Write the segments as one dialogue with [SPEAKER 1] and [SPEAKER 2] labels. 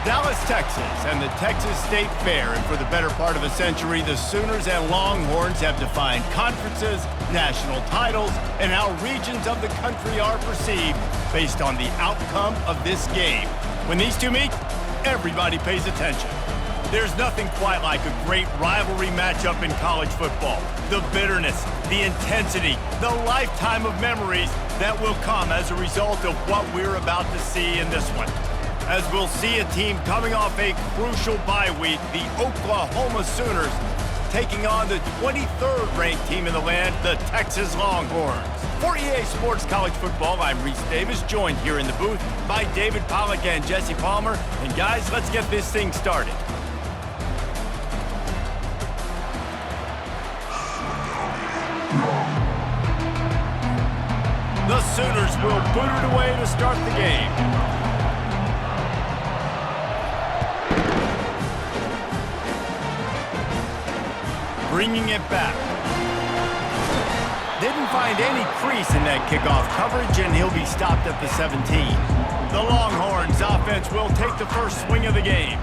[SPEAKER 1] Dallas, Texas, and the Texas State Fair. And for the better part of a century, the Sooners and Longhorns have defined conferences, national titles, and how regions of the country are perceived based on the outcome of this game. When these two meet, everybody pays attention. There's nothing quite like a great rivalry matchup in college football. The bitterness, the intensity, the lifetime of memories that will come as a result of what we're about to see in this one. As we'll see a team coming off a crucial bye week, the Oklahoma Sooners taking on the 23rd ranked team in the land, the Texas Longhorns. For EA Sports College Football, I'm Reese Davis, joined here in the booth by David Pollack and Jesse Palmer. And guys, let's get this thing started. The Sooners will boot it away to start the game. Bringing it back. Didn't find any crease in that kickoff coverage, and he'll be stopped at the 17. The Longhorns offense will take the first swing of the game.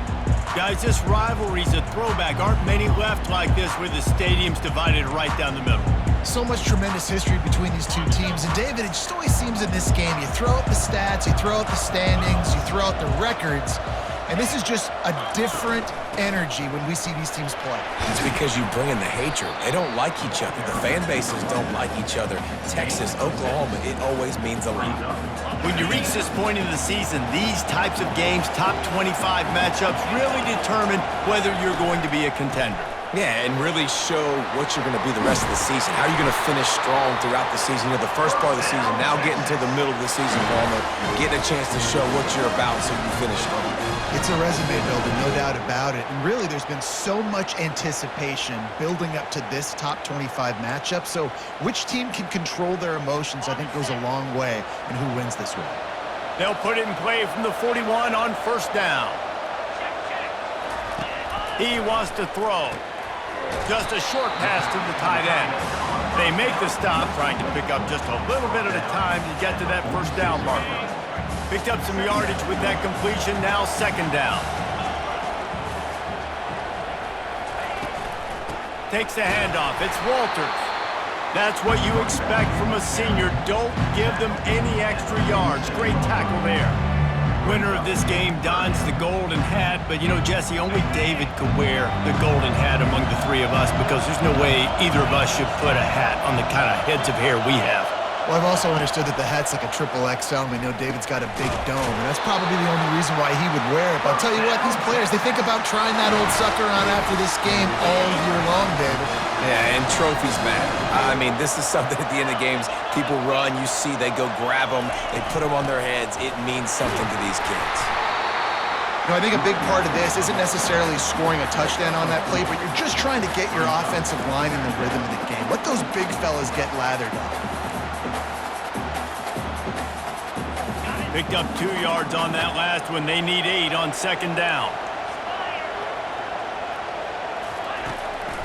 [SPEAKER 1] Guys, this rivalry's a throwback. Aren't many left like this where the stadium's divided right down the middle.
[SPEAKER 2] So much tremendous history between these two teams. And David, it just always seems in this game, you throw out the stats, you throw out the standings, you throw out the records, and this is just a different energy when we see these teams play.
[SPEAKER 3] It's because you bring in the hatred. They don't like each other. The fan bases don't like each other. Texas, Oklahoma, it always means a lot.
[SPEAKER 1] When you reach this point in the season, these types of games, top 25 matchups, really determine whether you're going to be a contender.
[SPEAKER 3] Yeah, and really show what you're going to be the rest of the season. How are you going to finish strong throughout the season? You know, the first part of the season, now getting to the middle of the season, Palmer, getting a chance to show what you're about so you finish strong.
[SPEAKER 2] It's a resume builder, no doubt about it. And really, there's been so much anticipation building up to this top 25 matchup. So which team can control their emotions, I think, goes a long way in who wins this one.
[SPEAKER 1] They'll put it in play from the 41 on first down. He wants to throw. Just a short pass to the tight end. They make the stop, trying to pick up just a little bit at a time to get to that first down marker. Picked up some yardage with that completion, now second down. Takes the handoff, it's Walters. That's what you expect from a senior. Don't give them any extra yards. Great tackle there. Winner of this game dons the golden hat, but you know, Jesse, only David could wear the golden hat among the three of us because there's no way either of us should put a hat on the kind of heads of hair we have.
[SPEAKER 2] Well, I've also understood that the hat's like a triple XL. We know David's got a big dome, and that's probably the only reason why he would wear it. But I'll tell you what, these players, they think about trying that old sucker on after this game all year long, David.
[SPEAKER 3] Yeah, and trophies matter. I mean, this is something at the end of the games, people run, you see, they go grab them, they put them on their heads. It means something to these kids.
[SPEAKER 2] You know, I think a big part of this isn't necessarily scoring a touchdown on that play, but you're just trying to get your offensive line in the rhythm of the game. Let those big fellas get lathered up.
[SPEAKER 1] Picked up 2 yards on that last one. They need 8 on second down.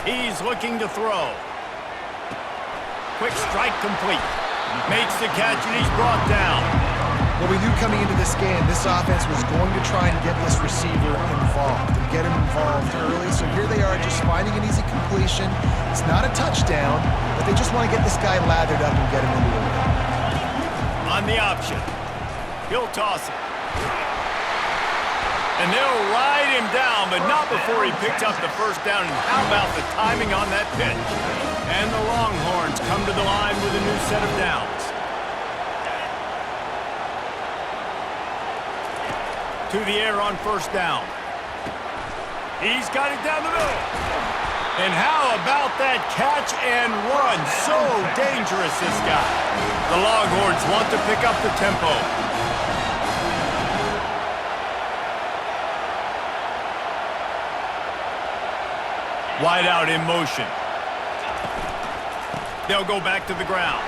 [SPEAKER 1] He's looking to throw. Quick strike complete. Makes the catch, and he's brought down.
[SPEAKER 2] Well, we knew coming into this game, this offense was going to try and get this receiver involved and get him involved early. So here they are just finding an easy completion. It's not a touchdown, but they just want to get this guy lathered up and get him into the win.
[SPEAKER 1] On the option. He'll toss it. And they'll ride him down, but not before he picked up the first down. And how about the timing on that pitch? And the Longhorns come to the line with a new set of downs. To the air on first down. He's got it down the middle. And how about that catch and run? So dangerous, this guy. The Longhorns want to pick up the tempo. Wide out in motion. They'll go back to the ground.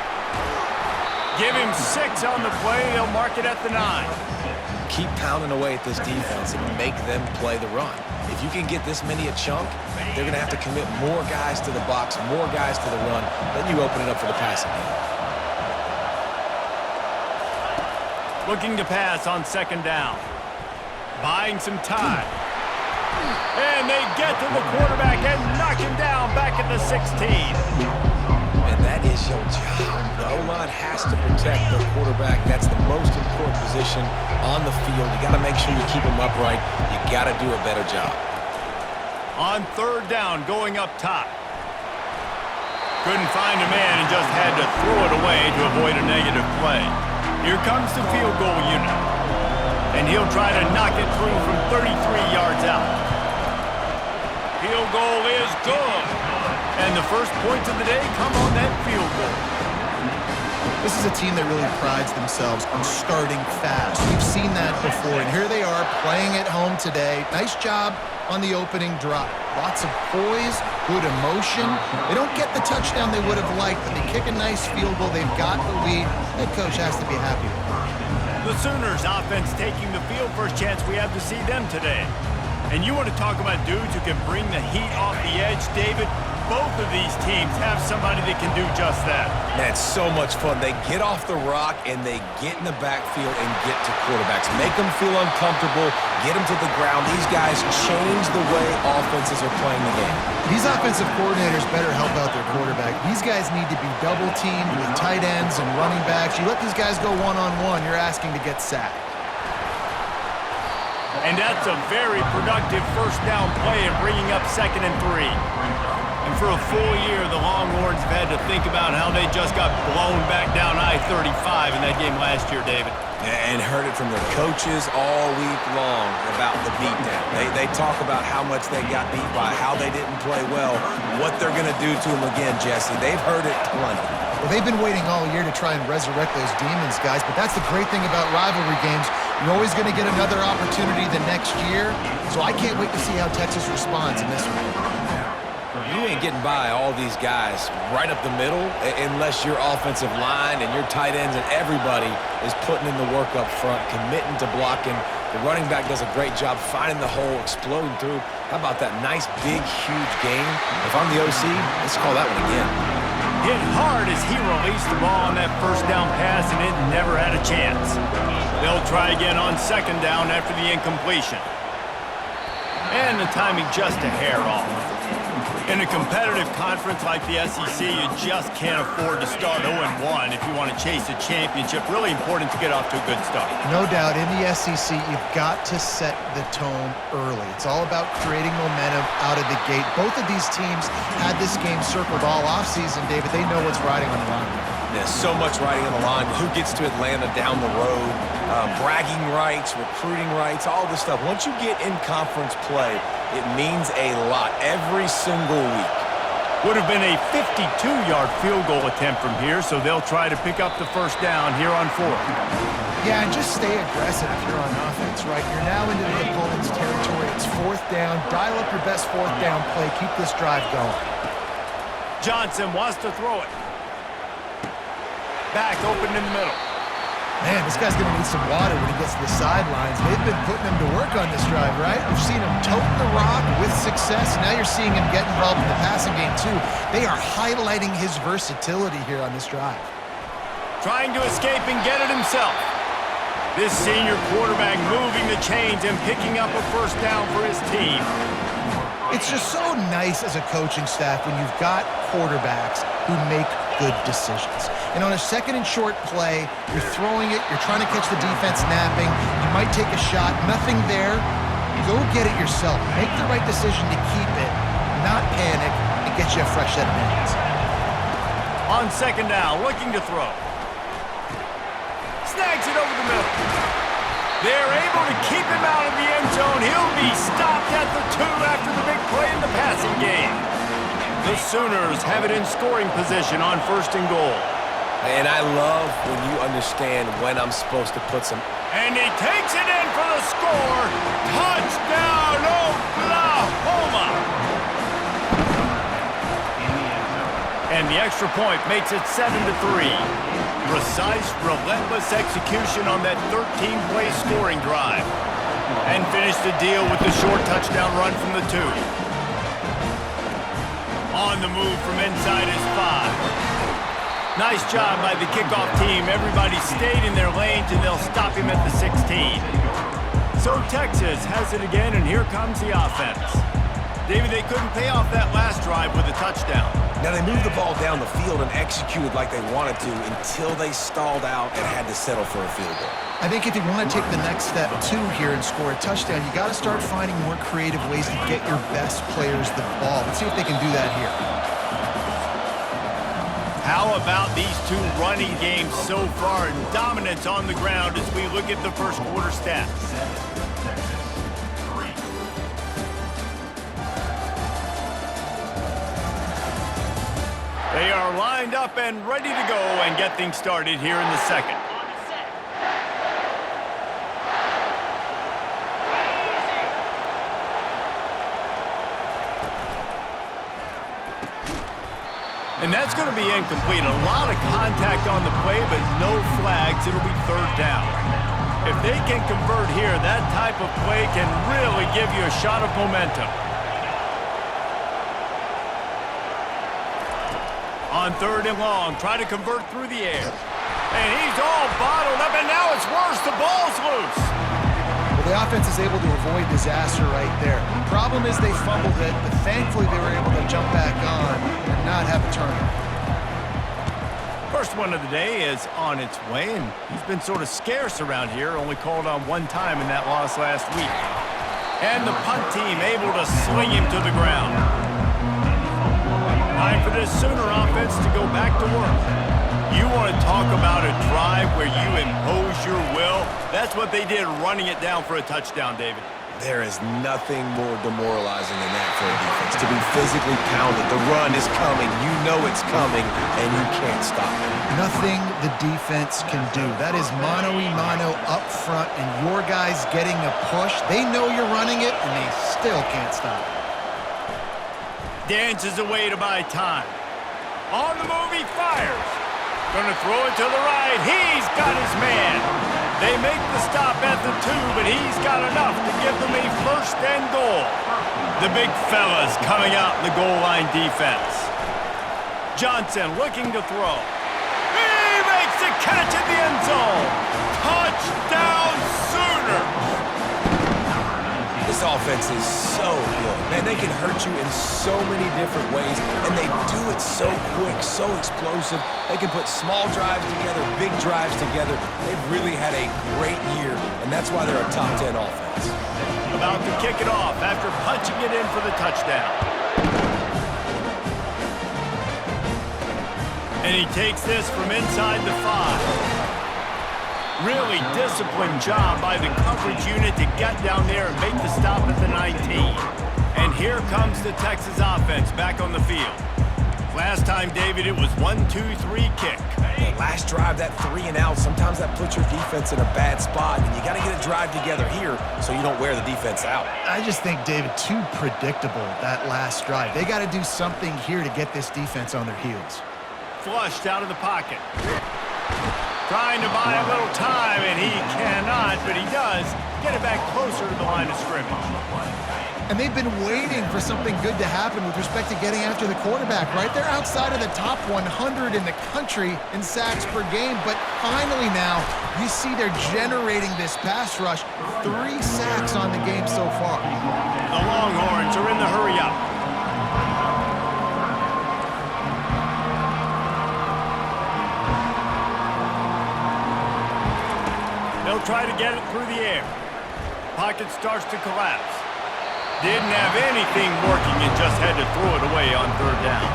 [SPEAKER 1] Give him 6 on the play. They'll mark it at the 9.
[SPEAKER 3] Keep pounding away at this defense and make them play the run. If you can get this many a chunk, they're going to have to commit more guys to the box, more guys to the run. Then you open it up for the passing game.
[SPEAKER 1] Looking to pass on second down. Buying some time. And they get to the quarterback and knock him down back at the 16.
[SPEAKER 3] And that is your job. The O-line has to protect the quarterback. That's the most important position on the field. You got to make sure you keep him upright. You got to do a better job.
[SPEAKER 1] On third down, going up top. Couldn't find a man and just had to throw it away to avoid a negative play. Here comes the field goal unit. And he'll try to knock it through from 33 yards out. Field goal is good. And the first points of the day come on that field goal.
[SPEAKER 2] This is a team that really prides themselves on starting fast. We've seen that before, and here they are playing at home today. Nice job on the opening drive. Lots of poise, good emotion. They don't get the touchdown they would have liked, but they kick a nice field goal. They've got the lead. Head coach has to be happy with it.
[SPEAKER 1] The Sooners offense taking the field. First chance we have to see them today. And you want to talk about dudes who can bring the heat off the edge, David? Both of these teams have somebody that can do just that.
[SPEAKER 3] That's so much fun. They get off the rock and they get in the backfield and get to quarterbacks. Make them feel uncomfortable, get them to the ground. These guys change the way offenses are playing the game.
[SPEAKER 2] These offensive coordinators better help out their quarterback. These guys need to be double-teamed with tight ends and running backs. You let these guys go one-on-one, you're asking to get sacked.
[SPEAKER 1] And that's a very productive first down play and bringing up 2nd and 3. And for a full year, the Longhorns have had to think about how they just got blown back down I-35 in that game last year, David.
[SPEAKER 3] And heard it from their coaches all week long about the beatdown. They talk about how much they got beat by, how they didn't play well, what they're going to do to them again, Jesse. They've heard it plenty.
[SPEAKER 2] Well, they've been waiting all year to try and resurrect those demons, guys, but that's the great thing about rivalry games. You're always going to get another opportunity the next year, so I can't wait to see how Texas responds in this one.
[SPEAKER 3] You ain't getting by all these guys right up the middle unless your offensive line and your tight ends and everybody is putting in the work up front, committing to blocking. The running back does a great job finding the hole, exploding through. How about that nice, big, huge game? If I'm the OC, let's call that one again.
[SPEAKER 1] Hit hard as he released the ball on that first down pass, and it never had a chance. They'll try again on 2nd down after the incompletion. And the timing just a hair off. In a competitive conference like the SEC, you just can't afford to start 0-1 if you want to chase a championship. Really important to get off to a good start.
[SPEAKER 2] No doubt, in the SEC, you've got to set the tone early. It's all about creating momentum out of the gate. Both of these teams had this game circled all offseason, David. They know what's riding on the line.
[SPEAKER 3] There's so much riding on the line. Who gets to Atlanta down the road? Bragging rights, recruiting rights, all this stuff. Once you get in conference play, it means a lot every single week.
[SPEAKER 1] Would have been a 52-yard field goal attempt from here, so they'll try to pick up the first down here on 4th.
[SPEAKER 2] Yeah, and just stay aggressive if you're on offense, right? You're now into the opponent's territory. It's 4th down. Dial up your best 4th down play. Keep this drive going.
[SPEAKER 1] Johnson wants to throw it. Back open in the middle.
[SPEAKER 2] Man, this guy's going to need some water when he gets to the sidelines. They've been putting him to work on this drive, right? We've seen him toting the rock with success. Now you're seeing him get involved in the passing game, too. They are highlighting his versatility here on this drive.
[SPEAKER 1] Trying to escape and get it himself. This senior quarterback moving the chains and picking up a first down for his team.
[SPEAKER 2] It's just so nice as a coaching staff when you've got quarterbacks who make good decisions. And on a 2nd and short play, you're throwing it, you're trying to catch the defense napping, you might take a shot, nothing there. Go get it yourself. Make the right decision to keep it, not panic, and get you a fresh set of hands.
[SPEAKER 1] On 2nd down, looking to throw. Snags it over the middle. They're able to keep him out of the end zone. He'll be stopped at the 2 after the big play in the passing game. The Sooners have it in scoring position on 1st and goal.
[SPEAKER 3] And I love when you understand when I'm supposed to put some.
[SPEAKER 1] And he takes it in for the score. Touchdown, Oklahoma! And the extra point makes it 7-3. Precise, relentless execution on that 13-play scoring drive. And finish the deal with the short touchdown run from the 2. On the move from inside his 5. Nice job by the kickoff team. Everybody stayed in their lanes, and they'll stop him at the 16. So Texas has it again, and here comes the offense. David, they couldn't pay off that last drive with a touchdown.
[SPEAKER 3] Now, they moved the ball down the field and executed like they wanted to until they stalled out and had to settle for a field goal.
[SPEAKER 2] I think if you want to take the next step, too, here and score a touchdown, you got to start finding more creative ways to get your best players the ball. Let's see if they can do that here.
[SPEAKER 1] How about these two running games so far and dominance on the ground as we look at the first quarter stats? They are lined up and ready to go and get things started here in the second. And that's going to be incomplete. A lot of contact on the play, but no flags. It'll be third down. If they can convert here, that type of play can really give you a shot of momentum. On third and long, try to convert through the air. And he's all bottled up, and now it's worse. The ball's loose.
[SPEAKER 2] Well, the offense is able to avoid disaster right there. The problem is they fumbled it, but thankfully they were able to jump back on and not have a turnover.
[SPEAKER 1] First one of the day is on its way, and he's been sort of scarce around here, only called on one time in that loss last week. And the punt team able to sling him to the ground. Time for this Sooner offense to go back to work. You want to talk about a drive where you impose your will? That's what they did, running it down for a touchdown, David.
[SPEAKER 3] There is nothing more demoralizing than that for a defense. To be physically pounded. The run is coming. You know it's coming, and you can't stop it.
[SPEAKER 2] Nothing the defense can do. That is mano-a-mano up front, and your guys getting a push. They know you're running it, and they still can't stop it.
[SPEAKER 1] Dances away to buy time. On the move, he fires. Gonna throw it to the right. He's got his man. They make the stop at the 2, but he's got enough to give them a first and goal. The big fella's coming out in the goal line defense. Johnson looking to throw. He makes the catch in the end zone. Touchdown Sooners.
[SPEAKER 3] This offense is so good. Man, they can hurt you in so many different ways, and they do it so quick, so explosive. They can put small drives together, big drives together. They've really had a great year, and that's why they're a top 10 offense.
[SPEAKER 1] About to kick it off after punching it in for the touchdown. And he takes this from inside the 5. Really disciplined job by the coverage unit to get down there and make the stop at the 19. And here comes the Texas offense back on the field. Last time, David, it was 1-2-3 kick.
[SPEAKER 3] The last drive, that 3 and out, sometimes that puts your defense in a bad spot, and you got to get a drive together here so you don't wear the defense out.
[SPEAKER 2] I just think, David, too predictable, that last drive. They got to do something here to get this defense on their heels.
[SPEAKER 1] Flushed out of the pocket. Trying to buy a little time, and he cannot, but he does get it back closer to the line of scrimmage.
[SPEAKER 2] And they've been waiting for something good to happen with respect to getting after the quarterback, right? They're outside of the top 100 in the country in sacks per game, but finally now you see they're generating this pass rush. 3 sacks on the game so far.
[SPEAKER 1] The Longhorns are in the hurry-up. They'll try to get it through the air. Pocket starts to collapse. Didn't have anything working and just had to throw it away on third down.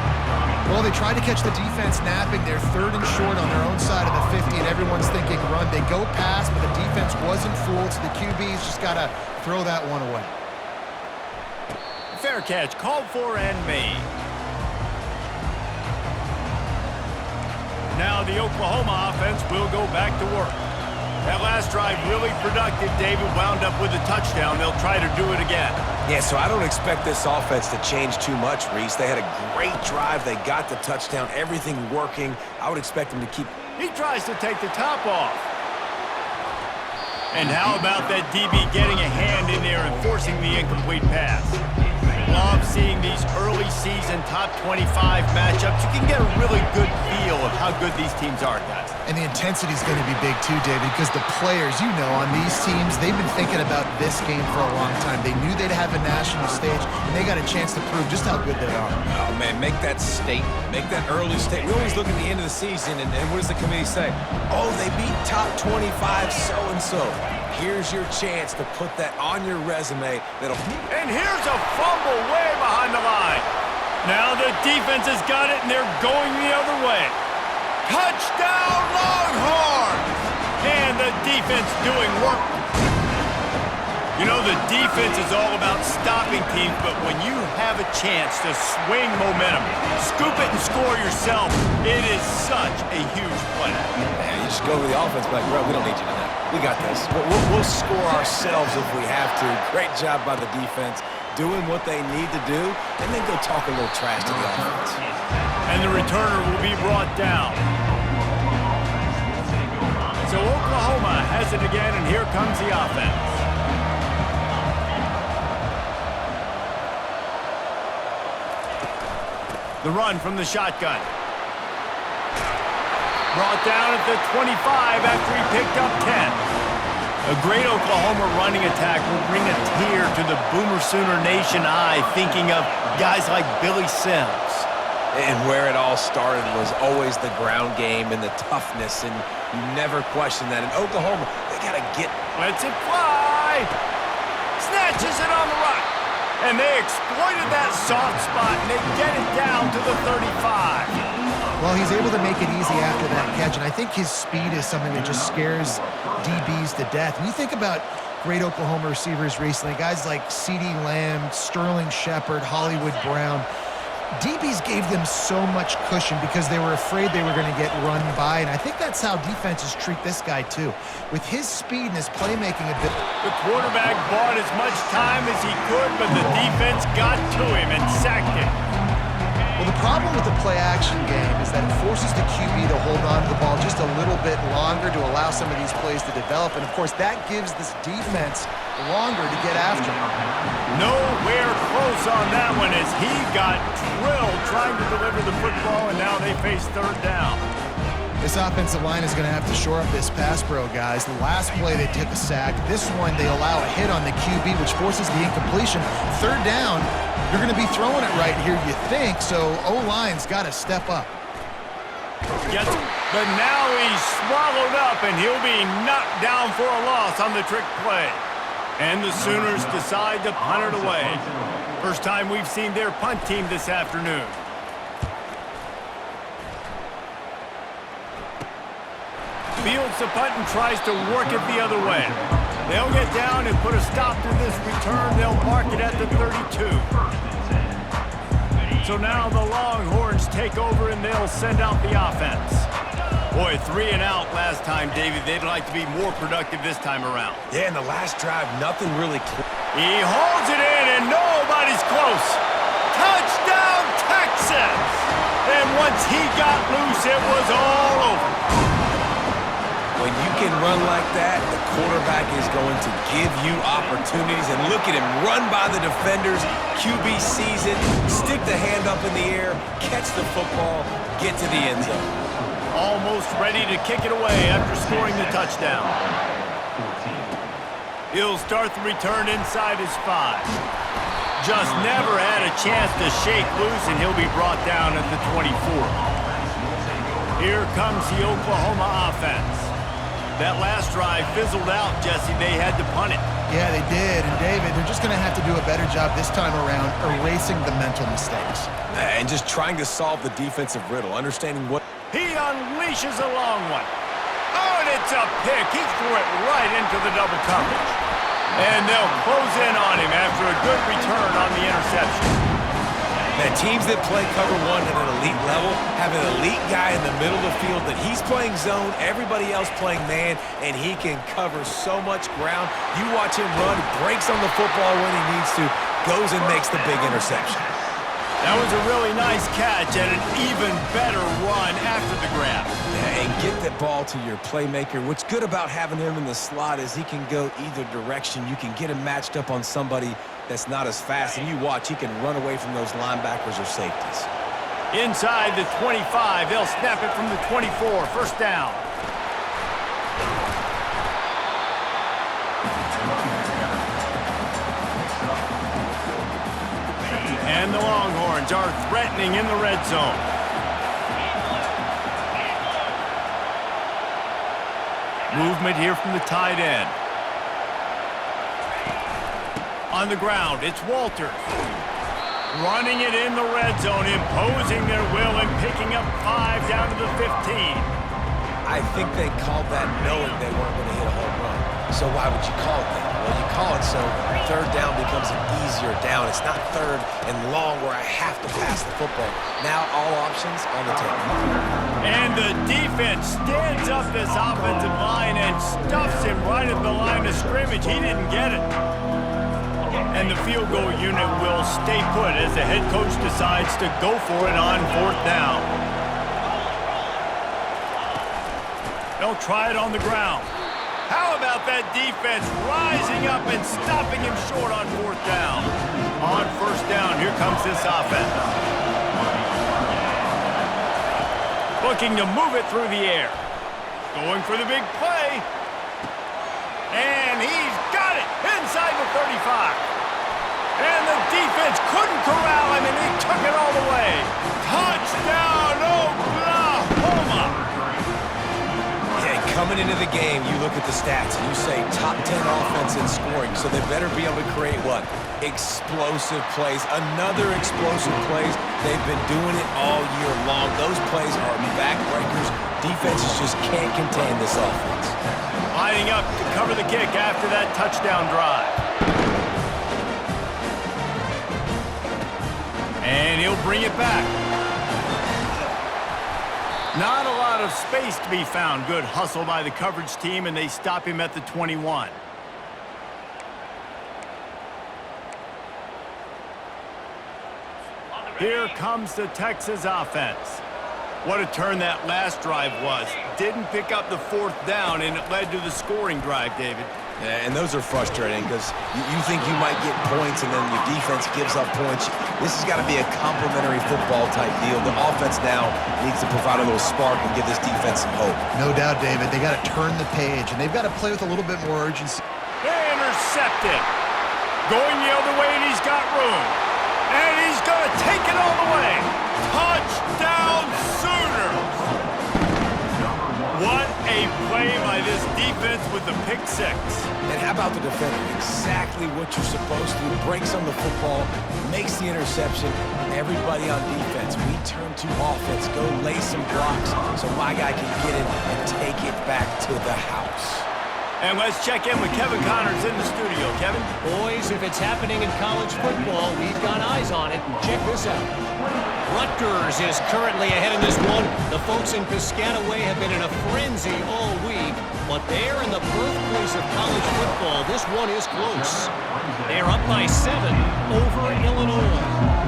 [SPEAKER 2] Well, they tried to catch the defense napping. They're 3rd and short on their own side of the 50, and everyone's thinking run. They go past, but the defense wasn't fooled, so the QB's just got to throw that one away.
[SPEAKER 1] Fair catch called for and made. Now the Oklahoma offense will go back to work. That last drive really productive. David wound up with a touchdown. They'll try to do it again.
[SPEAKER 3] Yeah, so I don't expect this offense to change too much, Reese. They had a great drive. They got the touchdown. Everything working. I would expect them to keep...
[SPEAKER 1] He tries to take the top off. And how about that DB getting a hand in there and forcing the incomplete pass? Love seeing these early season top 25 matchups. You can get a really good feel of how good these teams are, guys.
[SPEAKER 2] And the intensity is going to be big too, David, because the players, you know, on these teams, they've been thinking about this game for a long time. They knew they'd have a national stage, and they got a chance to prove just how good they are.
[SPEAKER 3] Oh, man, make that statement. Make that early statement. We always look at the end of the season, and what does the committee say? Oh, they beat top 25 so-and-so. Here's your chance to put that on your resume.
[SPEAKER 1] And here's a fumble way behind the line. Now the defense has got it, and they're going the other way. Touchdown, Longhorns! And the defense doing work. You know, the defense is all about stopping teams, but when you have a chance to swing momentum, scoop it and score yourself, it is such a huge play.
[SPEAKER 3] Man, you just go over the offense, like, bro, we don't need you to know. We got this. We'll score ourselves if we have to. Great job by the defense, doing what they need to do, and then go talk a little trash to the offense.
[SPEAKER 1] And the returner will be brought down. So Oklahoma has it again, and here comes the offense. The run from the shotgun. Brought down at the 25 after he picked up 10. A great Oklahoma running attack will bring a tear to the Boomer Sooner Nation eye, thinking of guys like Billy Sims.
[SPEAKER 3] And where it all started was always the ground game and the toughness, and you never question that. In Oklahoma, they got to get...
[SPEAKER 1] Lets it fly. Snatches it on the right. And they exploited that soft spot, and they get it down to the 35.
[SPEAKER 2] Well, he's able to make it easy after that catch, and I think his speed is something that just scares DBs to death. And you think about great Oklahoma receivers recently, guys like CeeDee Lamb, Sterling Shepard, Hollywood Brown. DBs gave them so much cushion because they were afraid they were going to get run by, and I think that's how defenses treat this guy too. With his speed and his playmaking ability.
[SPEAKER 1] The quarterback bought as much time as he could, but the defense got to him and sacked him.
[SPEAKER 2] Well, the problem with the play-action game is that it forces the QB to hold on to the ball just a little bit longer to allow some of these plays to develop, and of course that gives this defense longer to get after him.
[SPEAKER 1] Nowhere close on that one as he got drilled trying to deliver the football, and now they face third down.
[SPEAKER 2] This offensive line is going to have to shore up this pass pro, guys. The last play they took a sack. This one they allow a hit on the QB, which forces the incompletion. Third down, you're going to be throwing it right here, you think, so O-line's got to step up.
[SPEAKER 1] Gets him, but now he's swallowed up, and he'll be knocked down for a loss on the trick play. And the Sooners decide to punt it away. First time we've seen their punt team this afternoon. Fields the punt and tries to work it the other way. They'll get down and put a stop to this return. They'll mark it at the 32. So now the Longhorns take over and they'll send out the offense. Boy, 3 and out last time, Davey. They'd like to be more productive this time around.
[SPEAKER 3] Yeah, in the last drive, nothing really...
[SPEAKER 1] He holds it in, and nobody's close. Touchdown, Texas! And once he got loose, it was all over.
[SPEAKER 3] When you can run like that, the quarterback is going to give you opportunities. And look at him run by the defenders. QB sees it, stick the hand up in the air, catch the football, get to the end zone.
[SPEAKER 1] Almost ready to kick it away after scoring the touchdown. He'll start the return inside his 5. Just never had a chance to shake loose, and he'll be brought down at the 24. Here comes the Oklahoma offense. That last drive fizzled out, Jesse. They had to punt it.
[SPEAKER 2] Yeah, they did. And, David, they're just going to have to do a better job this time around erasing the mental mistakes.
[SPEAKER 3] And just trying to solve the defensive riddle, understanding what...
[SPEAKER 1] He unleashes a long one. Oh, and it's a pick. He threw it right into the double coverage. And they'll close in on him after a good return on the interception.
[SPEAKER 3] Now, teams that play cover 1 at an elite level have an elite guy in the middle of the field that he's playing zone, everybody else playing man, and he can cover so much ground. You watch him run, breaks on the football when he needs to, goes and makes the big interception.
[SPEAKER 1] That was a really nice catch and an even better run after the grab.
[SPEAKER 3] Yeah, and get that ball to your playmaker. What's good about having him in the slot is he can go either direction. You can get him matched up on somebody that's not as fast, and you watch, he can run away from those linebackers or safeties.
[SPEAKER 1] Inside the 25, they'll snap it from the 24, first down. And the Longhorns are threatening in the red zone. Movement here from the tight end. On the ground, it's Walters. Running it in the red zone, imposing their will and picking up 5 down to the 15.
[SPEAKER 3] I think they called that knowing they weren't going to hit a home run. So why would you call it that? Well, you call it so third down becomes an easier down. It's not third and long where I have to pass the football. Now all options on the table.
[SPEAKER 1] And the defense stands up this offensive line and stuffs him right at the line of scrimmage. He didn't get it. And the field goal unit will stay put as the head coach decides to go for it on fourth down. They'll try it on the ground. How about that defense rising up and stopping him short on fourth down? On first down, here comes this offense. Looking to move it through the air. Going for the big play. And he's got it inside the 35. And the defense couldn't corral him, and he took it all the way. Touchdown, Oklahoma!
[SPEAKER 3] Yeah, coming into the game, you look at the stats, and you say top 10 offense in scoring, so they better be able to create what? Explosive plays. Another explosive plays. They've been doing it all year long. Those plays are backbreakers. Defenses just can't contain this offense.
[SPEAKER 1] Lining up to cover the kick after that touchdown drive. And he'll bring it back. Not a lot of space to be found. Good hustle by the coverage team, and they stop him at the 21. Here comes the Texas offense. What a turn that last drive was. Didn't pick up the fourth down, and it led to the scoring drive, David.
[SPEAKER 3] Yeah, and those are frustrating because you think you might get points and then your defense gives up points. This has got to be a complementary football type deal. The offense now needs to provide a little spark and give this defense some hope.
[SPEAKER 2] No doubt, David. They got to turn the page, and they've got to play with a little bit more urgency.
[SPEAKER 1] Intercepted. Going the other way, and he's got room. And he's going to take it all the way. Touchdown, Sooners! What a play by this defense with the pick six.
[SPEAKER 3] And how about the defender? Exactly what you're supposed to do. Breaks on the football, makes the interception. Everybody on defense, we turn to offense. Go lay some blocks so my guy can get it and take it back to the house.
[SPEAKER 1] And let's check in with Kevin Connors in the studio. Kevin?
[SPEAKER 4] Boys, if it's happening in college football, we've got eyes on it. Check this out. Rutgers is currently ahead in this one. The folks in Piscataway have been in a frenzy all week, but they're in the birthplace of college football. This one is close. They're up by 7 over Illinois.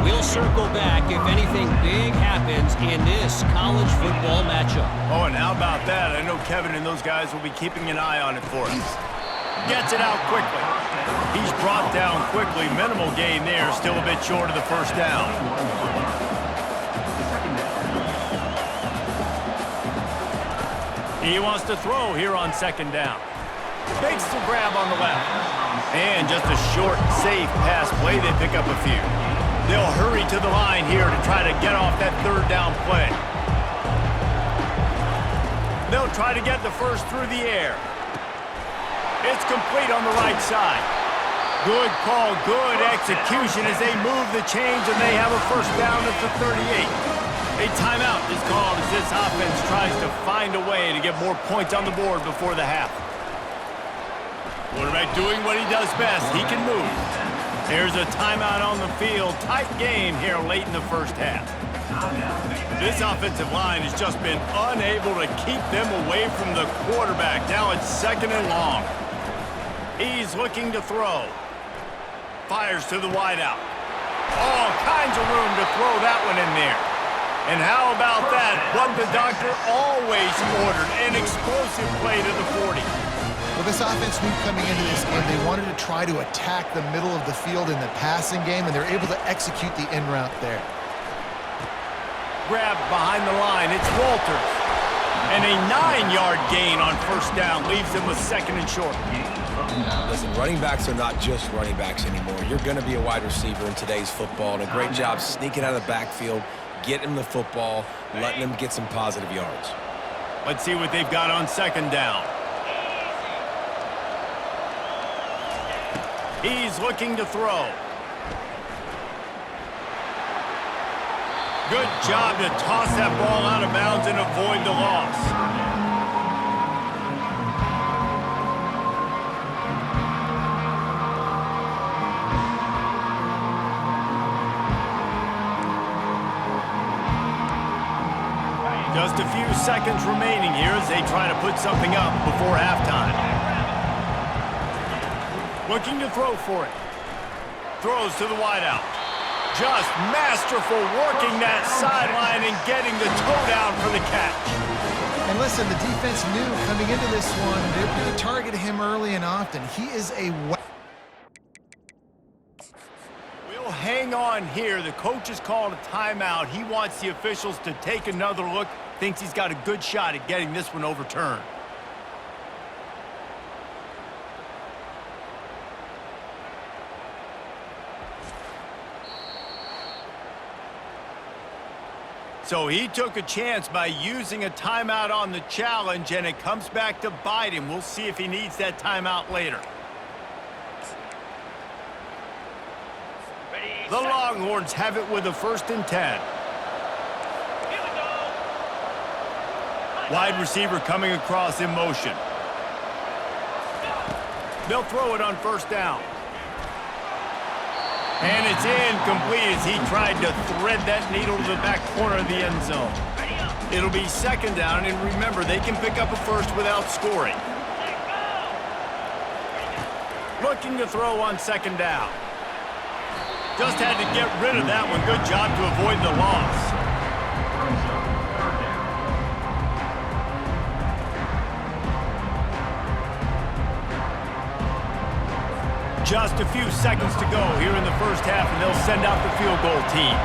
[SPEAKER 4] We'll circle back if anything big happens in this college football matchup.
[SPEAKER 1] Oh, and how about that? I know Kevin and those guys will be keeping an eye on it for us. Gets it out quickly. He's brought down quickly. Minimal gain there. Still a bit short of the first down. He wants to throw here on second down. Makes the grab on the left. And just a short, safe pass play. They pick up a few. They'll hurry to the line here to try to get off that third down play. They'll try to get the first through the air. It's complete on the right side. Good call, good execution as they move the chains, and they have a first down at the 38. A timeout is called as this offense tries to find a way to get more points on the board before the half. Quarterback doing what he does best. He can move. There's a timeout on the field. Tight game here late in the first half. This offensive line has just been unable to keep them away from the quarterback. Now it's second and long. He's looking to throw. Fires to the wideout. All kinds of room to throw that one in there. And how about that? What the doctor always ordered, an explosive play to the 40.
[SPEAKER 2] Well, this offense knew coming into this game they wanted to try to attack the middle of the field in the passing game, and they're able to execute the in route there.
[SPEAKER 1] Grab behind the line. It's Walters. And a 9-yard gain on first down leaves them with second and short.
[SPEAKER 3] Listen, running backs are not just running backs anymore. You're going to be a wide receiver in today's football, and a great job sneaking out of the backfield, getting the football, letting them get some positive yards.
[SPEAKER 1] Let's see what they've got on second down. He's looking to throw. Good job to toss that ball out of bounds and avoid the loss. Just a few seconds remaining here as they try to put something up before halftime. Looking to throw for it. Throws to the wideout. Just masterful working that sideline and getting the toe down for the catch.
[SPEAKER 2] And listen, the defense knew coming into this one, they're going to target him early and often. He is a...
[SPEAKER 1] We'll hang on here. The coach has called a timeout. He wants the officials to take another look. Thinks he's got a good shot at getting this one overturned. So he took a chance by using a timeout on the challenge, and it comes back to bite him. We'll see if he needs that timeout later. The Longhorns have it with a 1st and 10. Wide receiver coming across in motion. They'll throw it on first down. And it's incomplete as he tried to thread that needle to the back corner of the end zone. It'll be second down, and remember, they can pick up a first without scoring. Looking to throw on second down. Just had to get rid of that one. Good job to avoid the loss. Just a few seconds to go here in the first half, and they'll send out the field goal team.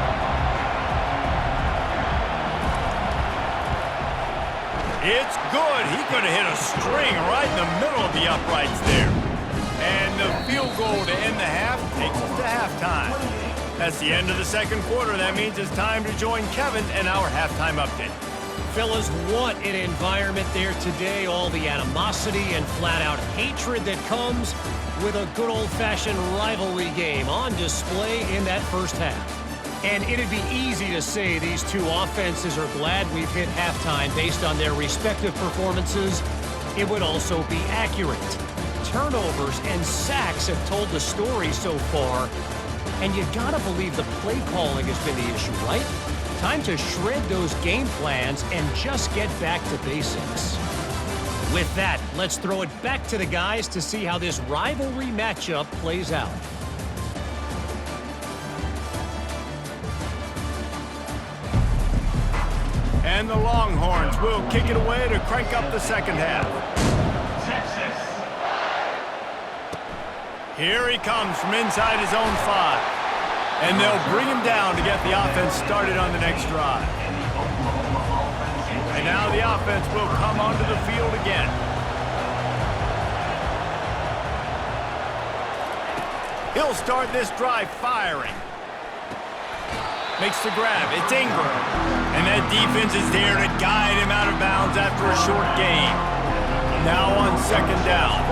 [SPEAKER 1] It's good. He could have hit a string right in the middle of the uprights there. And the field goal to end the half takes us to halftime. That's the end of the second quarter. That means it's time to join Kevin and our halftime update.
[SPEAKER 4] Fellas, what an environment there today. All the animosity and flat-out hatred that comes with a good old-fashioned rivalry game on display in that first half. And it'd be easy to say these two offenses are glad we've hit halftime based on their respective performances. It would also be accurate. Turnovers and sacks have told the story so far. And you gotta believe the play calling has been the issue, right? Time to shred those game plans and just get back to basics. With that, let's throw it back to the guys to see how this rivalry matchup plays out.
[SPEAKER 1] And the Longhorns will kick it away to crank up the second half. Here he comes from inside his own 5. And they'll bring him down to get the offense started on the next drive. And now the offense will come onto the field again. He'll start this drive firing. Makes the grab. It's Ingram. And that defense is there to guide him out of bounds after a short gain. Now on second down.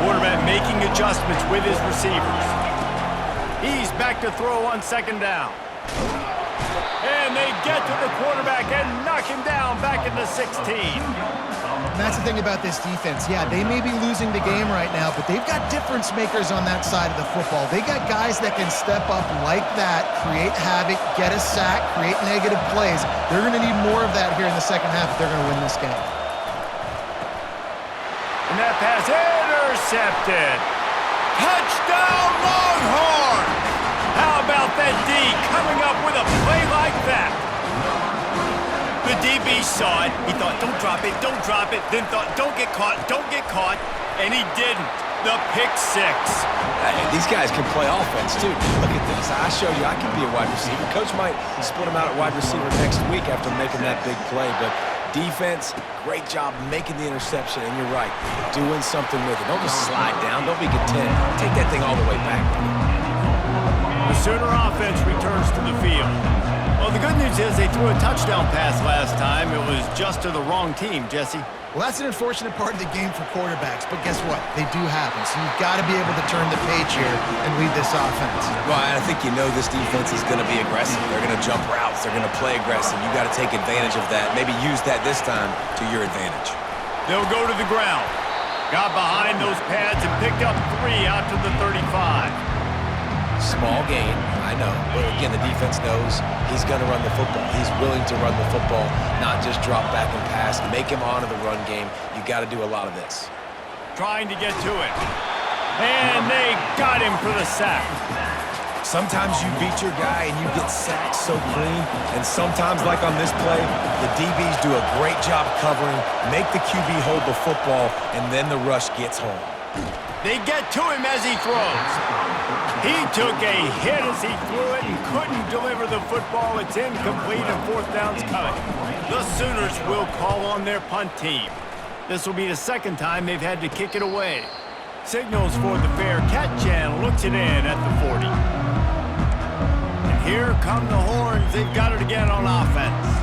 [SPEAKER 1] Quarterback making adjustments with his receivers. He's back to throw on second down. And they get to the quarterback and knock him down back into 16.
[SPEAKER 2] And that's the thing about this defense. Yeah, they may be losing the game right now, but they've got difference makers on that side of the football. They got guys that can step up like that, create havoc, get a sack, create negative plays. They're going to need more of that here in the second half if they're going to win this game.
[SPEAKER 1] And that pass intercepted. Touchdown Longhorns! How about a play like that. The DB saw it. He thought, don't drop it, don't drop it. Then thought, don't get caught, and he didn't. The pick six.
[SPEAKER 3] Hey, these guys can play offense, too. Look at this. I showed you I can be a wide receiver. Coach might split him out at wide receiver next week after making that big play. But defense, great job making the interception. And you're right, doing something with it. Don't just slide down. Don't be content. Take that thing all the way back.
[SPEAKER 1] The Sooner offense returns to the field. Well, the good news is they threw a touchdown pass last time. It was just to the wrong team, Jesse.
[SPEAKER 2] Well, that's an unfortunate part of the game for quarterbacks, but guess what? They do happen, so you've got to be able to turn the page here and lead this offense.
[SPEAKER 3] Well, I think you know this defense is going to be aggressive. They're going to jump routes. They're going to play aggressive. You got to take advantage of that. Maybe use that this time to your advantage.
[SPEAKER 1] They'll go to the ground. Got behind those pads and picked up 3 out to the 35.
[SPEAKER 3] Small gain, I know. But again, the defense knows he's going to run the football. He's willing to run the football, not just drop back and pass. Make him honor the run game. You got to do a lot of this.
[SPEAKER 1] Trying to get to it. And they got him for the sack.
[SPEAKER 3] Sometimes you beat your guy and you get sacked so clean. And sometimes, like on this play, the DBs do a great job covering, make the QB hold the football, and then the rush gets home.
[SPEAKER 1] They get to him as he throws. He took a hit as he threw it and couldn't deliver the football. It's incomplete and 4th down's coming. The Sooners will call on their punt team. This will be the second time they've had to kick it away. Signals for the fair catch and looks it in at the 40. And here come the Horns. They've got it again on offense.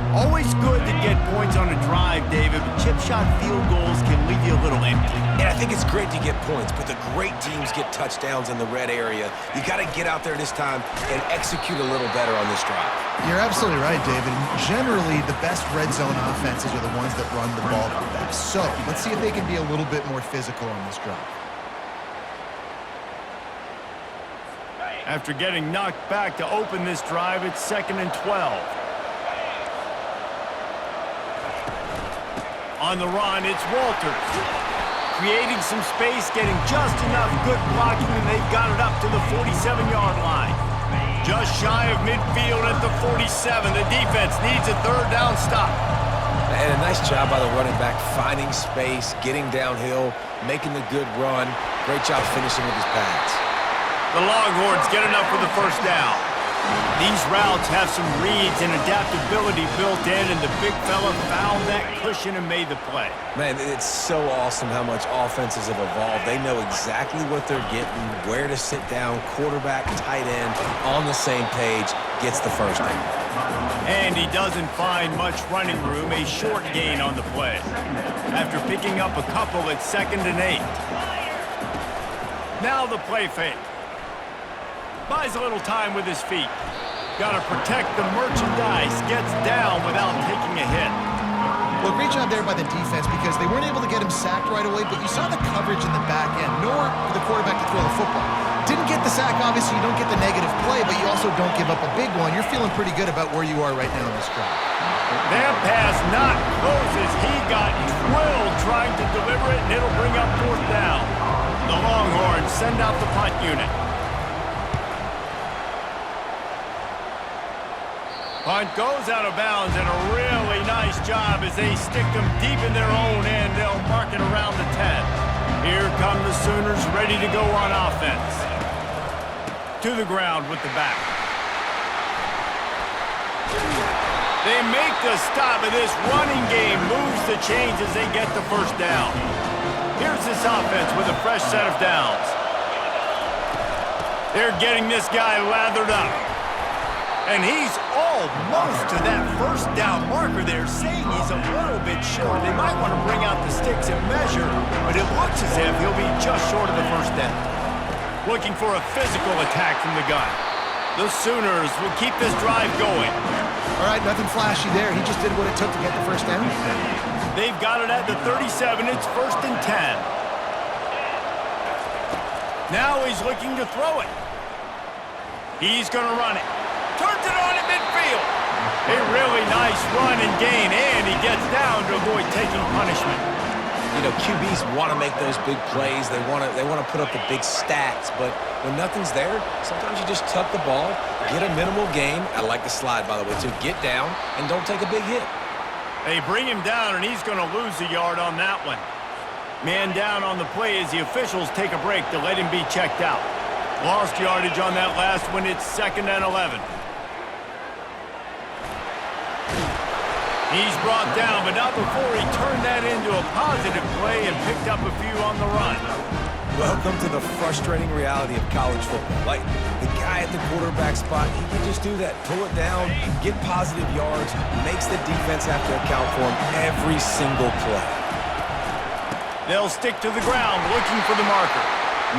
[SPEAKER 1] Always good to get points on a drive, David, but chip shot field goals can leave you a little empty.
[SPEAKER 3] And I think it's great to get points, but the great teams get touchdowns in the red area. You got to get out there this time and execute a little better on this drive.
[SPEAKER 2] You're absolutely right, David. Generally, the best red zone offenses are the ones that run the ball the best. So let's see if they can be a little bit more physical on this drive.
[SPEAKER 1] After getting knocked back to open this drive, it's 2nd and 12. On the run, it's Walters. Creating some space, getting just enough good blocking, and they've got it up to the 47-yard line. Just shy of midfield at the 47. The defense needs a 3rd down stop.
[SPEAKER 3] And a nice job by the running back, finding space, getting downhill, making the good run. Great job finishing with his pads.
[SPEAKER 1] The Longhorns get enough for the 1st down. These routes have some reads and adaptability built in, and the big fella found that cushion and made the play.
[SPEAKER 3] Man, it's so awesome how much offenses have evolved. They know exactly what they're getting, where to sit down, quarterback, tight end, on the same page, gets the 1st down.
[SPEAKER 1] And he doesn't find much running room, a short gain on the play. After picking up a couple at 2nd and 8. Now the play fake. Buys a little time with his feet. Got to protect the merchandise. Gets down without taking a hit.
[SPEAKER 2] Well, great job there by the defense because they weren't able to get him sacked right away, but you saw the coverage in the back end. Nowhere for the quarterback to throw the football. Didn't get the sack, obviously. You don't get the negative play, but you also don't give up a big one. You're feeling pretty good about where you are right now in this drive.
[SPEAKER 1] That pass not closes. He got drilled trying to deliver it, and it'll bring up 4th down. The Longhorns send out the punt unit. Punt goes out of bounds, and a really nice job as they stick them deep in their own end. They'll mark it around the 10. Here come the Sooners ready to go on offense. To the ground with the back. They make the stop, and this running game moves the chains as they get the 1st down. Here's this offense with a fresh set of downs. They're getting this guy lathered up. And he's almost to that 1st down marker there, saying he's a little bit short. They might want to bring out the sticks and measure, but it looks as if he'll be just short of the 1st down. Looking for a physical attack from the gun. The Sooners will keep this drive going.
[SPEAKER 2] All right, nothing flashy there. He just did what it took to get the 1st down.
[SPEAKER 1] They've got it at the 37. It's 1st and 10. Now he's looking to throw it. He's going to run it. Turns it on in midfield. A really nice run and gain, and he gets down to avoid taking punishment.
[SPEAKER 3] You know, QBs want to make those big plays. They want to put up the big stats. But when nothing's there, sometimes you just tuck the ball, get a minimal gain. I like the slide, by the way, too. Get down and don't take a big hit.
[SPEAKER 1] They bring him down, and he's going to lose a yard on that one. Man down on the play as the officials take a break to let him be checked out. Lost yardage on that last one. It's 2nd and 11. He's brought down, but not before he turned that into a positive play and picked up a few on the run.
[SPEAKER 3] Welcome to the frustrating reality of college football. Like, the guy at the quarterback spot, he can just do that. Pull it down, get positive yards, makes the defense have to account for him every single play.
[SPEAKER 1] They'll stick to the ground looking for the marker.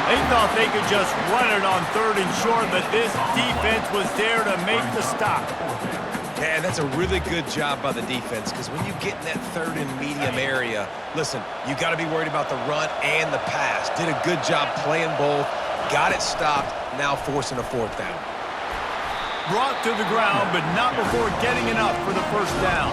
[SPEAKER 1] They thought they could just run it on 3rd and short, but this defense was there to make the stop.
[SPEAKER 3] Yeah, and that's a really good job by the defense, because when you get in that 3rd and medium area, listen, you got to be worried about the run and the pass. Did a good job playing both, got it stopped, now forcing a 4th down.
[SPEAKER 1] Brought to the ground, but not before getting enough for the 1st down.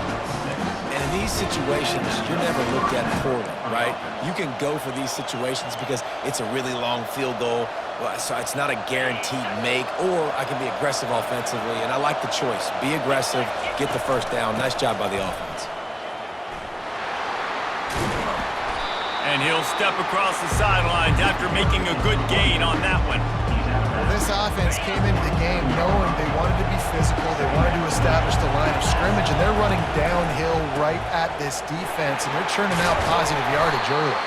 [SPEAKER 3] And in these situations, you're never looked at poorly, right? You can go for these situations because it's a really long field goal, so it's not a guaranteed make, or I can be aggressive offensively, and I like the choice. Be aggressive, get the 1st down. Nice job by the offense.
[SPEAKER 1] And he'll step across the sidelines after making a good gain on that one.
[SPEAKER 2] Well, this offense came into the game knowing they wanted to be physical, they wanted to establish the line of scrimmage, and they're running downhill right at this defense, and they're churning out positive yardage early.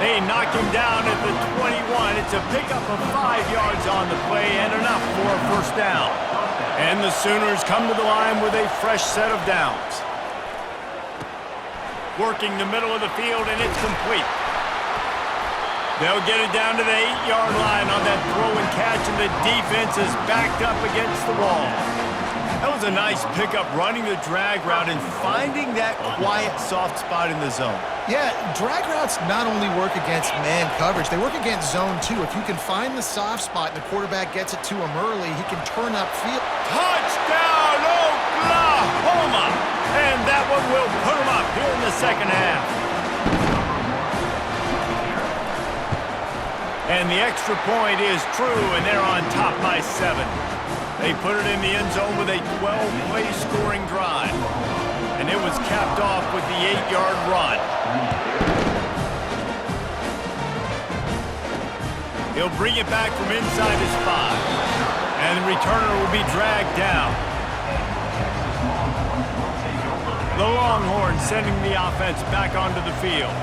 [SPEAKER 1] They knock him down at the 21. It's a pickup of 5 yards on the play and enough for a 1st down. And the Sooners come to the line with a fresh set of downs. Working the middle of the field, and it's complete. They'll get it down to the 8-yard line on that throw and catch, and the defense is backed up against the wall. That was a nice pickup, running the drag route and finding that quiet, soft spot in the zone.
[SPEAKER 2] Yeah, drag routes not only work against man coverage, they work against zone too. If you can find the soft spot and the quarterback gets it to him early, he can turn upfield.
[SPEAKER 1] Touchdown, Oklahoma! And that one will put him up here in the 2nd half. And the extra point is true, and they're on top by 7. They put it in the end zone with a 12-play scoring drive. And it was capped off with the 8-yard run. He'll bring it back from inside his 5. And the returner will be dragged down. The Longhorns sending the offense back onto the field.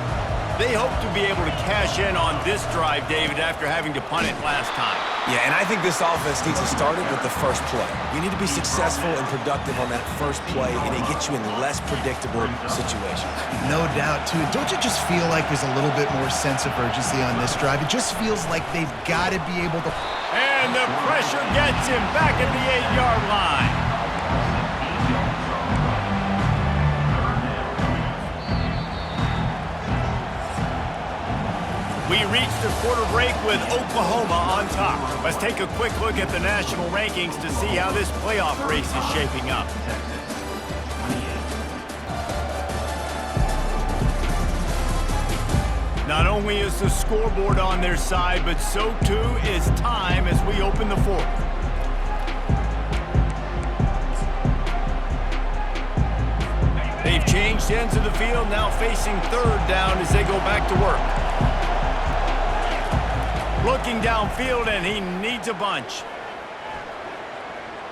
[SPEAKER 1] They hope to be able to cash in on this drive, David, after having to punt it last time.
[SPEAKER 3] Yeah, and I think this offense needs to start it with the 1st play. You need to be successful and productive on that 1st play, and it gets you in less predictable situations.
[SPEAKER 2] No doubt, too. Don't you just feel like there's a little bit more sense of urgency on this drive? It just feels like they've got to be able to...
[SPEAKER 1] And the pressure gets him back at the 8-yard line. We reached the quarter break with Oklahoma on top. Let's take a quick look at the national rankings to see how this playoff race is shaping up. Not only is the scoreboard on their side, but so too is time as we open the 4th. They've changed ends of the field, now facing 3rd down as they go back to work. Looking downfield, and he needs a bunch.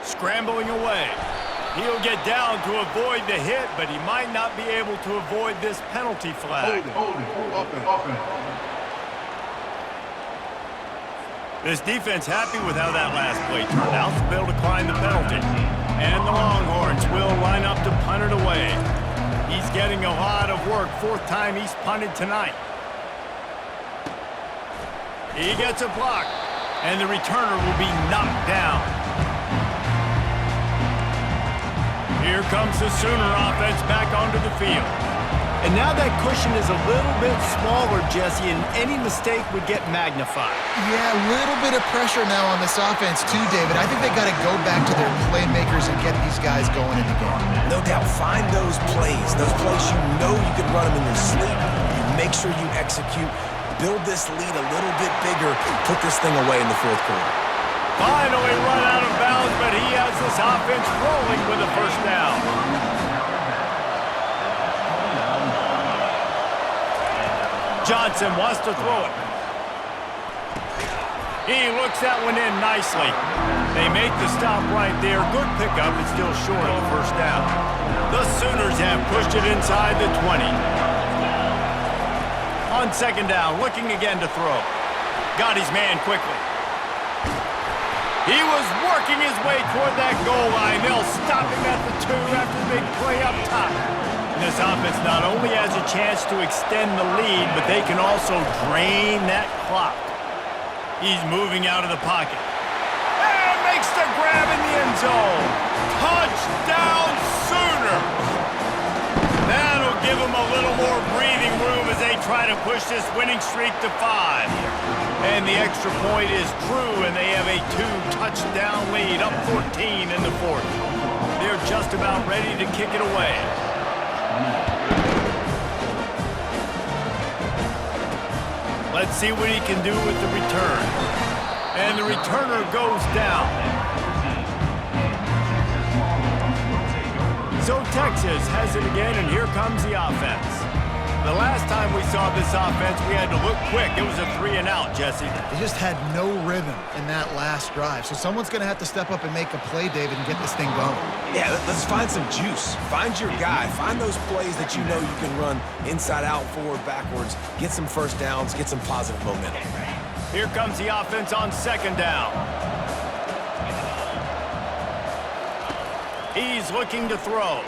[SPEAKER 1] Scrambling away. He'll get down to avoid the hit, but he might not be able to avoid this penalty flag. This defense happy with how that last play turned out, so they'll decline the penalty. And the Longhorns will line up to punt it away. He's getting a lot of work. 4th time he's punted tonight. He gets a block, and the returner will be knocked down. Here comes the Sooner offense back onto the field. And now that cushion is a little bit smaller, Jesse, and any mistake would get magnified.
[SPEAKER 2] Yeah, a little bit of pressure now on this offense too, David. I think they got to go back to their playmakers and get these guys going in the game.
[SPEAKER 3] No doubt, find those plays you know you can run them in your sleep. You make sure you execute, build this lead a little bit bigger, put this thing away in the fourth quarter.
[SPEAKER 1] Finally run out of bounds, but he has this offense rolling with a first down. Johnson wants to throw it. He looks that one in nicely. They make the stop right there. Good pickup, but still short of the first down. The Sooners have pushed it inside the 20. On second down, looking again to throw. Got his man quickly. He was working his way toward that goal line. They'll stop him at the 2 after the big play up top. And this offense not only has a chance to extend the lead, but they can also drain that clock. He's moving out of the pocket. And makes the grab in the end zone. Touchdown Sooners! That'll give them a little more breathing room as they try to push this winning streak to 5. And the extra point is true, and they have a 2-touchdown lead, up 14 in the fourth. They're just about ready to kick it away. Let's see what he can do with the return. And the returner goes down. So Texas has it again, and here comes the offense. The last time we saw this offense, we had to look quick. It was a 3-and-out, Jesse.
[SPEAKER 2] They just had no rhythm in that last drive. So someone's going to have to step up and make a play, David, and get this thing going.
[SPEAKER 3] Yeah, let's find some juice. Find your guy. Find those plays that you know you can run inside out, forward, backwards. Get some first downs. Get some positive momentum.
[SPEAKER 1] Here comes the offense on second down. He's looking to throw.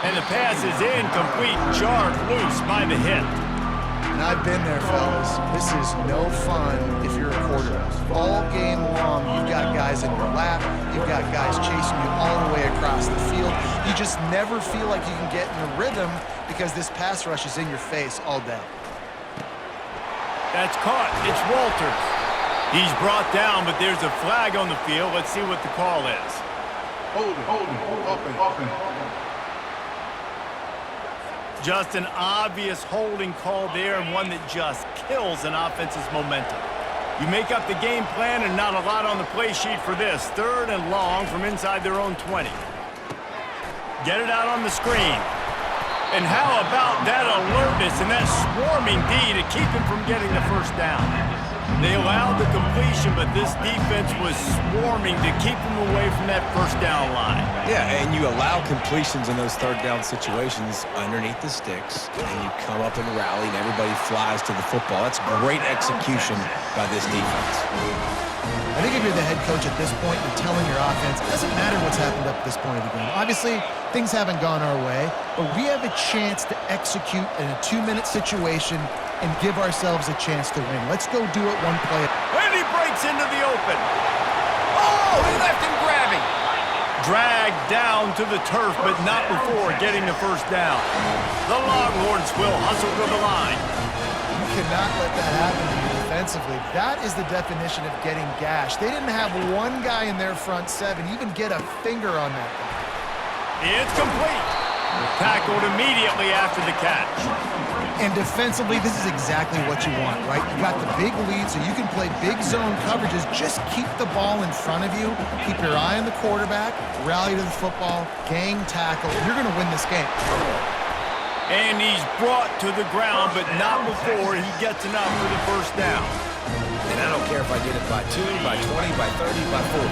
[SPEAKER 1] And the pass is incomplete, jarred loose by the hit.
[SPEAKER 2] And I've been there, fellas. This is no fun if you're a quarterback. All game long, you've got guys in your lap. You've got guys chasing you all the way across the field. You just never feel like you can get in a rhythm because this pass rush is in your face all day.
[SPEAKER 1] That's caught. It's Walters. He's brought down, but there's a flag on the field. Let's see what the call is.
[SPEAKER 5] Hold it.
[SPEAKER 1] Just an obvious holding call there, and one that just kills an offense's momentum. You make up the game plan, and not a lot on the play sheet for this. 3rd and long from inside their own 20. Get it out on the screen. And how about that alertness and that swarming D to keep him from getting the first down? They allowed the completion, but this defense was swarming to keep them away from that first down line.
[SPEAKER 3] Yeah, and you allow completions in those 3rd down situations underneath the sticks, and you come up and rally, and everybody flies to the football. That's great execution by this defense.
[SPEAKER 2] I think if you're the head coach at this point, you're telling your offense, it doesn't matter what's happened up to this point of the game. Obviously, things haven't gone our way, but we have a chance to execute in a 2-minute situation and give ourselves a chance to win. Let's go do it one play.
[SPEAKER 1] And he breaks into the open. Oh, he left him grabbing. Dragged down to the turf, but not before getting the first down. The Longhorns will hustle to the line.
[SPEAKER 2] You cannot let that happen to you defensively. That is the definition of getting gashed. They didn't have one guy in their front 7 even get a finger on that guy.
[SPEAKER 1] It's complete. Tackled immediately after the catch.
[SPEAKER 2] And defensively, this is exactly what you want, right? You got the big lead, so you can play big zone coverages. Just keep the ball in front of you. Keep your eye on the quarterback. Rally to the football. Gang tackle. You're going to win this game.
[SPEAKER 1] And he's brought to the ground, but not before he gets enough for the first down.
[SPEAKER 3] And I don't care if I get it by 2, by 20, by 30, by 40.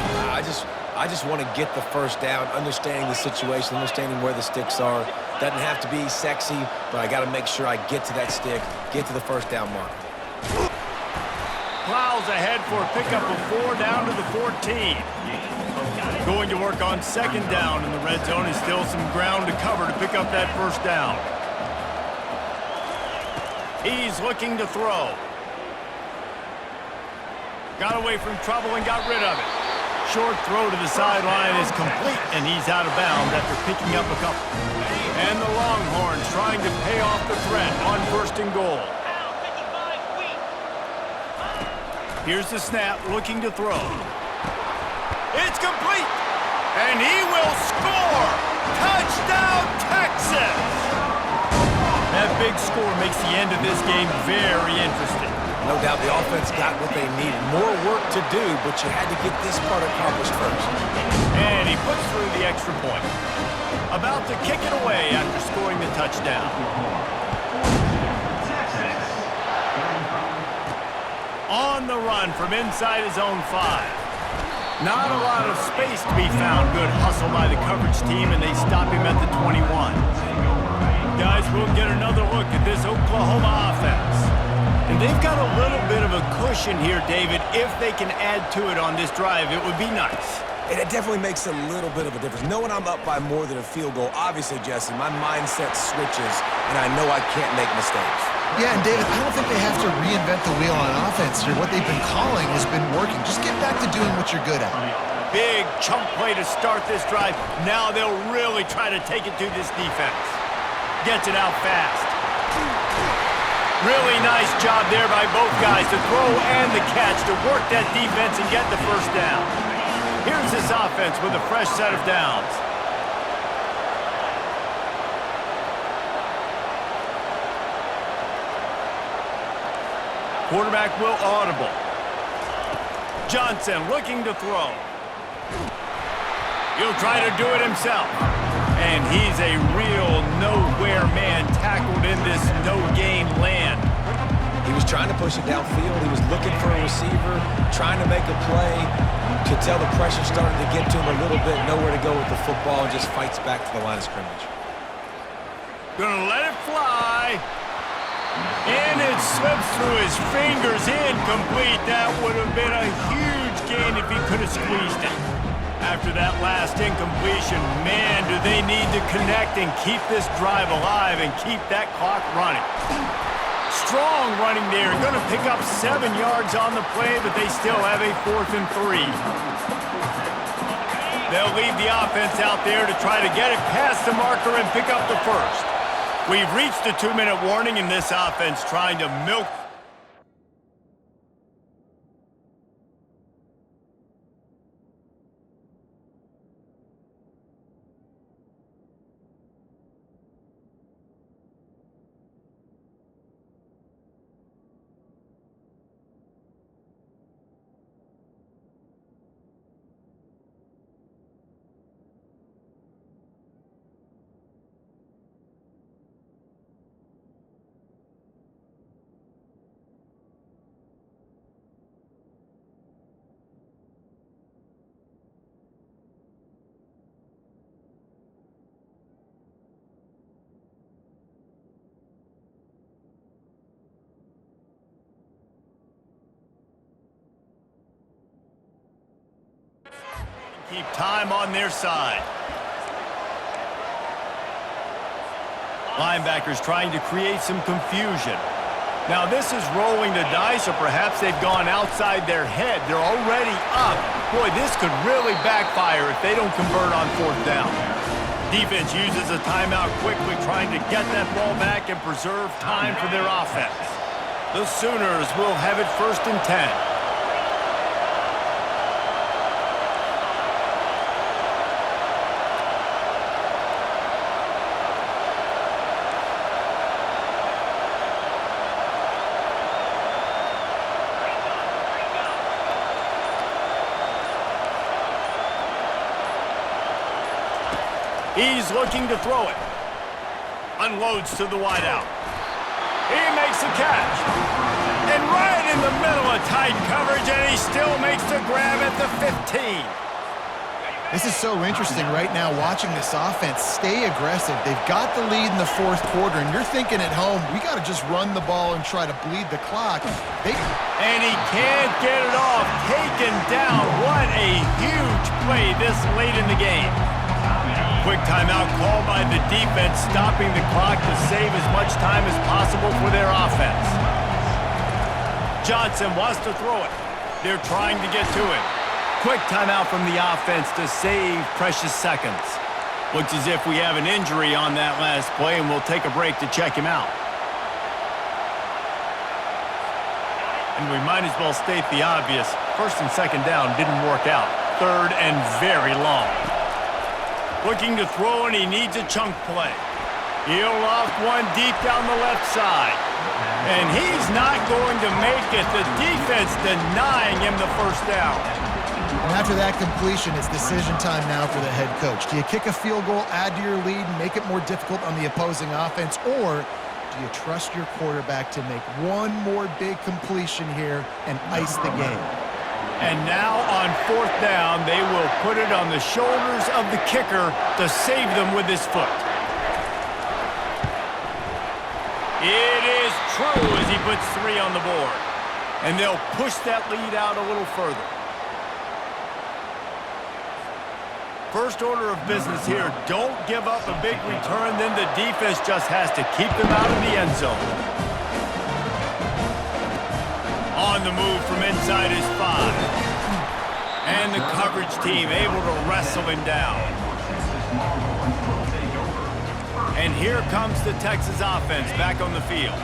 [SPEAKER 3] I just want to get the first down, understanding the situation, understanding where the sticks are. Doesn't have to be sexy, but I got to make sure I get to that stick, get to the first down mark.
[SPEAKER 1] Plows ahead for a pickup of 4 down to the 14. Going to work on second down in the red zone. Is still some ground to cover to pick up that first down. He's looking to throw. Got away from trouble and got rid of it. Short throw to the sideline is complete, and he's out of bounds after picking up a couple. And the Longhorns trying to pay off the threat on 1st and goal. Here's the snap, looking to throw. It's complete, and he will score! Touchdown, Texas! That big score makes the end of this game very interesting.
[SPEAKER 3] No doubt the offense got what they needed. More work to do, but you had to get this part accomplished first.
[SPEAKER 1] And he puts through the extra point. About to kick it away after scoring the touchdown. On the run from inside his own 5. Not a lot of space to be found. Good hustle by the coverage team, and they stop him at the 21. Guys, we'll get another look at this Oklahoma offense. And they've got a little bit of a cushion here, David. If they can add to it on this drive, it would be nice.
[SPEAKER 3] And it definitely makes a little bit of a difference. Knowing I'm up by more than a field goal, obviously, Jesse, my mindset switches, and I know I can't make mistakes.
[SPEAKER 2] Yeah, and David, I don't think they have to reinvent the wheel on offense here. What they've been calling has been working. Just get back to doing what you're good at.
[SPEAKER 1] Big chunk play to start this drive. Now they'll really try to take it to this defense. Gets it out fast. Really nice job there by both guys to throw and the catch to work that defense and get the first down. Here's this offense with a fresh set of downs. Quarterback will audible. Johnson looking to throw. He'll try to do it himself. And he's a real nowhere man tackled in this no-gain land.
[SPEAKER 3] He was trying to push it downfield. He was looking for a receiver, trying to make a play. Could tell the pressure started to get to him a little bit. Nowhere to go with the football, and just fights back to the line of scrimmage.
[SPEAKER 1] Gonna let it fly. And it slips through his fingers, incomplete. That would have been a huge gain if he could have squeezed it. After that last incompletion, man, do they need to connect and keep this drive alive and keep that clock running. Strong running there. Going to pick up 7 yards on the play, but they still have a 4th and 3. They'll leave the offense out there to try to get it past the marker and pick up the first. We've reached the 2-minute warning in this offense trying to milk. Keep time on their side. Linebackers trying to create some confusion. Now this is rolling the dice, or perhaps they've gone outside their head. They're already up. Boy, this could really backfire if they don't convert on 4th down. Defense uses a timeout quickly, trying to get that ball back and preserve time for their offense. The Sooners will have it 1st and 10. He's looking to throw it. Unloads to the wideout. He makes the catch. And right in the middle of tight coverage, and he still makes the grab at the 15.
[SPEAKER 2] This is so interesting right now watching this offense stay aggressive. They've got the lead in the 4th quarter, and you're thinking at home, we got to just run the ball and try to bleed the clock.
[SPEAKER 1] And he can't get it off. Taken down. What a huge play this late in the game. Quick timeout called by the defense, stopping the clock to save as much time as possible for their offense. Johnson wants to throw it. They're trying to get to it. Quick timeout from the offense to save precious seconds. Looks as if we have an injury on that last play, and we'll take a break to check him out. And we might as well state the obvious. 1st and 2nd down didn't work out. 3rd and very long. Looking to throw, and he needs a chunk play. He'll loft one deep down the left side. And he's not going to make it. The defense denying him the first down.
[SPEAKER 2] And after that completion, it's decision time now for the head coach. Do you kick a field goal, add to your lead, and make it more difficult on the opposing offense, or do you trust your quarterback to make one more big completion here and ice the game?
[SPEAKER 1] And now on fourth down, they will put it on the shoulders of the kicker to save them with his foot. It is true as he puts 3 on the board. And they'll push that lead out a little further. First order of business here, don't give up a big return, then the defense just has to keep them out of the end zone. On the move from inside his 5. And the coverage team able to wrestle him down. And here comes the Texas offense back on the field.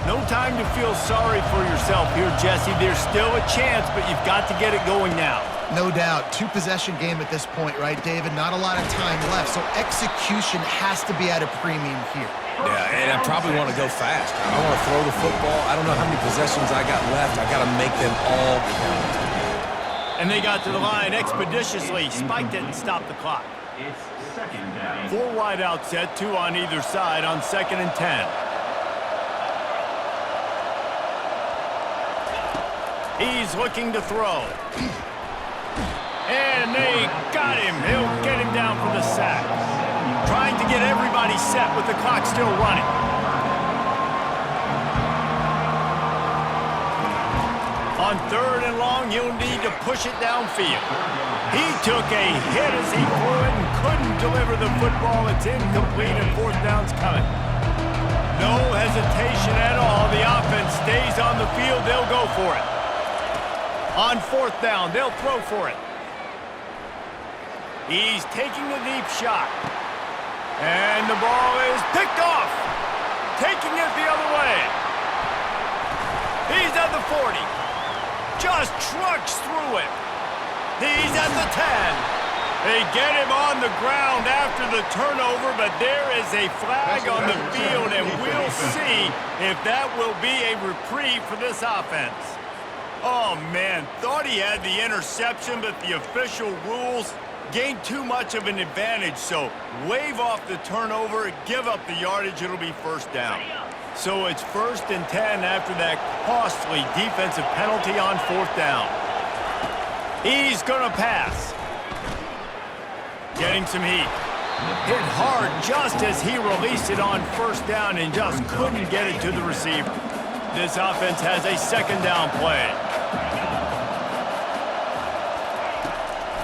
[SPEAKER 1] No time to feel sorry for yourself here, Jesse. There's still a chance, but you've got to get it going now.
[SPEAKER 2] No doubt. 2-possession game at this point, right, David? Not a lot of time left, so execution has to be at a premium here.
[SPEAKER 3] Yeah, and I probably want to go fast. I want to throw the football. I don't know how many possessions I got left. I got to make them all count.
[SPEAKER 1] And they got to the line expeditiously, spiked it and stopped the clock. 4 wide out set, 2 on either side on 2nd and 10. He's looking to throw. And they got him. He'll get him down for the sack. Trying to get everybody set with the clock still running. On 3rd and long, he'll need to push it downfield. He took a hit as he threw it and couldn't deliver the football. It's incomplete and 4th down's coming. No hesitation at all. The offense stays on the field. They'll go for it. On 4th down, they'll throw for it. He's taking a deep shot. And the ball is picked off. Taking it the other way. He's at the 40. Just trucks through it. He's at the 10. They get him on the ground after the turnover, but there is a flag on the field, and we'll see if that will be a reprieve for this offense. Oh, man, thought he had the interception, but the official rules gained too much of an advantage, so wave off the turnover, give up the yardage, it'll be 1st down. So it's 1st and 10 after that costly defensive penalty on 4th down. He's gonna pass. Getting some heat. Hit hard just as he released it on 1st down and just couldn't get it to the receiver. This offense has a 2nd down play.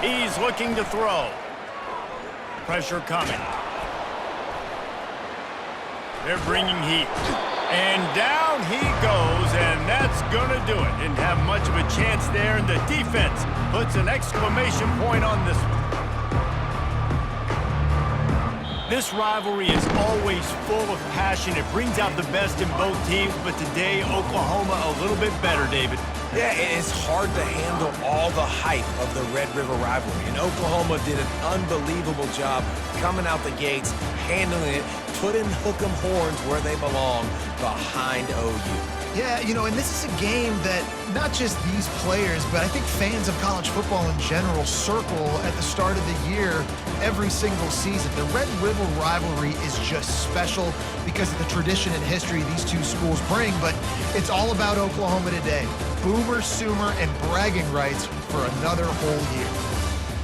[SPEAKER 1] He's looking to throw. Pressure coming. They're bringing heat. And down he goes, and that's going to do it. Didn't have much of a chance there, and the defense puts an exclamation point on this one. This rivalry is always full of passion. It brings out the best in both teams, but today, Oklahoma a little bit better, David.
[SPEAKER 3] Yeah, it's hard to handle all the hype of the Red River rivalry. And Oklahoma did an unbelievable job coming out the gates, handling it, putting hook'em horns where they belong, behind OU.
[SPEAKER 2] Yeah, you know, and this is a game that not just these players, but I think fans of college football in general circle at the start of the year every single season. The Red River rivalry is just special because of the tradition and history these two schools bring, but it's all about Oklahoma today. Boomer, Sooner, and bragging rights for another whole year.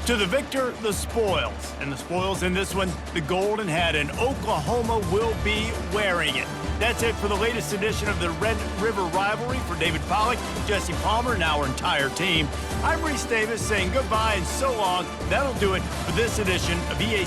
[SPEAKER 1] To the victor, the spoils. And the spoils in this one, the golden hat, and Oklahoma will be wearing it. That's it for the latest edition of the Red River Rivalry. For David Pollack, Jesse Palmer, and our entire team, I'm Reese Davis saying goodbye and so long. That'll do it for this edition of EA